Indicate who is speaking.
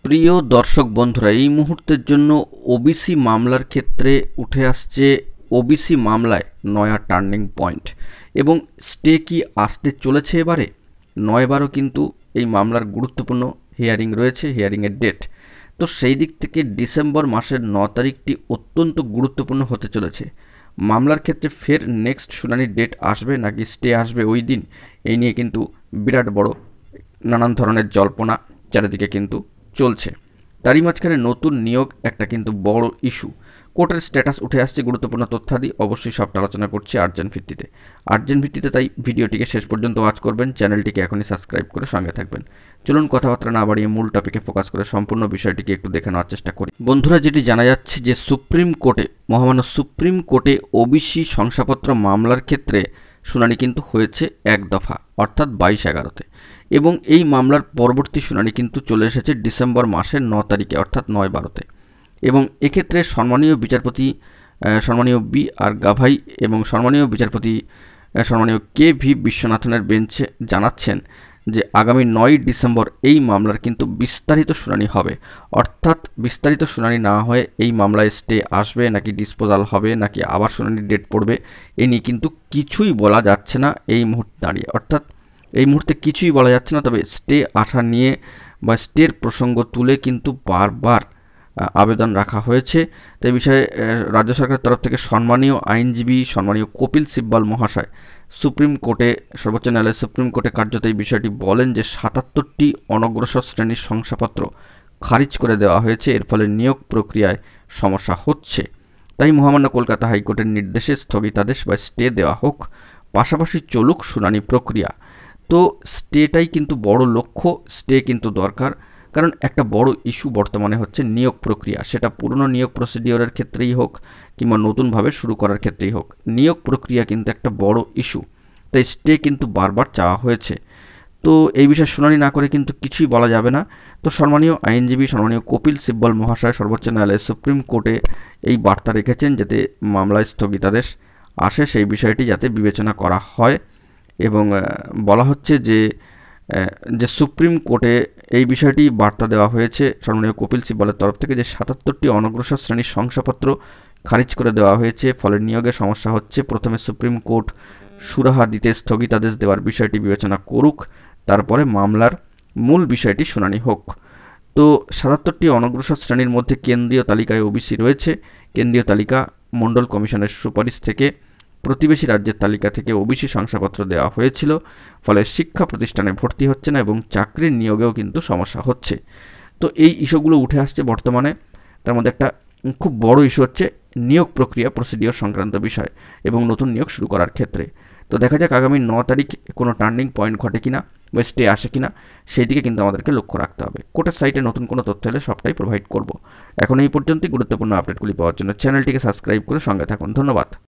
Speaker 1: প্রিয় দর্শক বন্ধুরা, এই মুহূর্তের জন্য ওবিসি মামলার ক্ষেত্রে উঠে আসছে ওবিসি মামলায় নয়া টার্নিং পয়েন্ট এবং স্টে কি আসতে চলেছে এবারে। 9/12 কিন্তু এই মামলার গুরুত্বপূর্ণ হিয়ারিং রয়েছে, হিয়ারিংয়ের ডেট। তো সেই দিক থেকে ডিসেম্বর মাসের 9 তারিখটি অত্যন্ত গুরুত্বপূর্ণ হতে চলেছে। মামলার ক্ষেত্রে ফের নেক্সট শুনানির ডেট আসবে নাকি স্টে আসবে ওই দিন, এই নিয়ে কিন্তু বিরাট বড় নানান ধরনের জল্পনা চারিদিকে কিন্তু চলছে। তারই মাঝখানে নতুন নিয়োগ একটা কিন্তু বড় ইস্যু। কোর্টের স্ট্যাটাস উঠে আসছে, গুরুত্বপূর্ণ তথ্যাদি অবশ্যই সবটা আলোচনা করছি আর্জেন্ট ভিত্তিতে। তাই ভিডিওটিকে শেষ পর্যন্ত ওয়াচ করবেন, চ্যানেলটিকে এখনই সাবস্ক্রাইব করে সঙ্গে থাকবেন। চলুন কথাবার্তা না বাড়িয়ে মূল টপিকে ফোকাস করে সম্পূর্ণ বিষয়টিকে একটু দেখে নেওয়ার চেষ্টা করি। বন্ধুরা, যেটি জানা যাচ্ছে যে মহামান্য সুপ্রিম কোর্টে ওবিসি শংসাপত্র মামলার ক্ষেত্রে শুনানি কিন্তু হয়েছে এক দফা, অর্থাৎ 22/11-তে, এবং এই মামলার পরবর্তী শুনানি কিন্তু চলে এসেছে ডিসেম্বর মাসের 9 তারিখে, অর্থাৎ 9/12-তে। এবং এক্ষেত্রে সম্মানীয় বিচারপতি সম্মানীয় বি আর গাভাই এবং সম্মানীয় বিচারপতি সম্মানীয় কে.ভি. বিশ্বনাথনের বেঞ্চে জানাচ্ছেন যে আগামী 9 ডিসেম্বর এই মামলার কিন্তু বিস্তারিত শুনানি হবে। অর্থাৎ বিস্তারিত শুনানি না হয়ে এই মামলায় স্টে আসবে নাকি ডিসপোজাল হবে নাকি আবার শুনানির ডেট পড়বে, এ নিয়ে কিন্তু কিছুই বলা যাচ্ছে না এই মুহূর্তে দাঁড়িয়ে। অর্থাৎ এই মুহূর্তে কিছুই বলা যাচ্ছে না, তবে স্টে আসা নিয়ে বা স্টের প্রসঙ্গ তুলে কিন্তু বারবার আবেদন রাখা হয়েছে। তো এই বিষয়ে রাজ্য সরকারের তরফ থেকে সম্মানীয় আইনজীবী সম্মানীয় কপিল সিব্বাল মহাশয় সর্বোচ্চ ন্যায়ালয়ের সুপ্রিম কোর্টে কার্যত এই বিষয়টি বলেন যে 77টি অনগ্রসর শ্রেণীর শংসাপত্র খারিজ করে দেওয়া হয়েছে, এর ফলে নিয়োগ প্রক্রিয়ায় সমস্যা হচ্ছে। তাই মহামান্য কলকাতা হাইকোর্টের নির্দেশে স্থগিতাদেশ বা স্টে দেওয়া হোক, পাশাপাশি চলুক শুনানি প্রক্রিয়া। তো স্টেটাই কিন্তু বড় লক্ষ্য, স্টে কিন্তু দরকার, কারণ একটা বড় ইস্যু বর্তমানে হচ্ছে নিয়োগ প্রক্রিয়া। সেটা পুরনো নিয়োগ প্রসিডিওরের ক্ষেত্রেই হোক কিংবা নতুনভাবে শুরু করার ক্ষেত্রেই হোক, নিয়োগ প্রক্রিয়া কিন্তু একটা বড় ইস্যু। তাই স্টে কিন্তু বারবার চাওয়া হয়েছে। তো এই বিষয়ে শুনানি না করে কিন্তু কিছুই বলা যাবে না। তো সম্মানীয় আইনজীবী সম্মানীয় কপিল সিব্বল মহাশয় সর্বোচ্চ ন্যায়ালয়ের সুপ্রিম কোর্টে এই বার্তা রেখেছেন যাতে মামলায় স্থগিতাদেশ আসে, সেই বিষয়টি যাতে বিবেচনা করা হয়। এবং বলা হচ্ছে যে সুপ্রিম কোর্টে এই বিষয়টি বার্তা দেওয়া হয়েছে সম্মানীয় কপিল সিব্বলের তরফ থেকে যে 77টি অনগ্রসর শ্রেণীর শংসাপত্র খারিজ করে দেওয়া হয়েছে, ফলে নিয়োগে সমস্যা হচ্ছে। প্রথমে সুপ্রিম কোর্ট সুরাহা দিতে স্থগিতাদেশ দেওয়ার বিষয়টি বিবেচনা করুক, তারপরে মামলার মূল বিষয়টি শুনানি হোক। তো 77টি অনগ্রসর শ্রেণীর মধ্যে কেন্দ্রীয় তালিকায় ওবিসি রয়েছে। কেন্দ্রীয় তালিকা মণ্ডল কমিশনের সুপারিশ থেকে প্রতিবেশী রাজ্যের তালিকা থেকে ওবিসি শংসাপত্র দেওয়া হয়েছিল, ফলে শিক্ষা প্রতিষ্ঠানে ভর্তি হচ্ছে না এবং চাকরির নিয়োগেও কিন্তু সমস্যা হচ্ছে। তো এই ইস্যুগুলো উঠে আসছে বর্তমানে। তার মধ্যে একটা খুব বড় ইস্যু হচ্ছে নিয়োগ প্রক্রিয়া প্রসিডিওর সংক্রান্ত বিষয় এবং নতুন নিয়োগ শুরু করার ক্ষেত্রে। তো দেখা যাক আগামী 9 তারিখ কোনো টার্নিং পয়েন্ট ঘটে কিনা বা স্টে আসে কিনা, সেই দিকে কিন্তু আমাদেরকে লক্ষ্য রাখতে হবে। কোর্টের সাইটে নতুন কোনো তথ্য হলে সবটাই প্রোভাইড করব। এখন এই পর্যন্তই। গুরুত্বপূর্ণ আপডেটগুলি পাওয়ার জন্য চ্যানেলটিকে সাবস্ক্রাইব করে সঙ্গে থাকুন। ধন্যবাদ।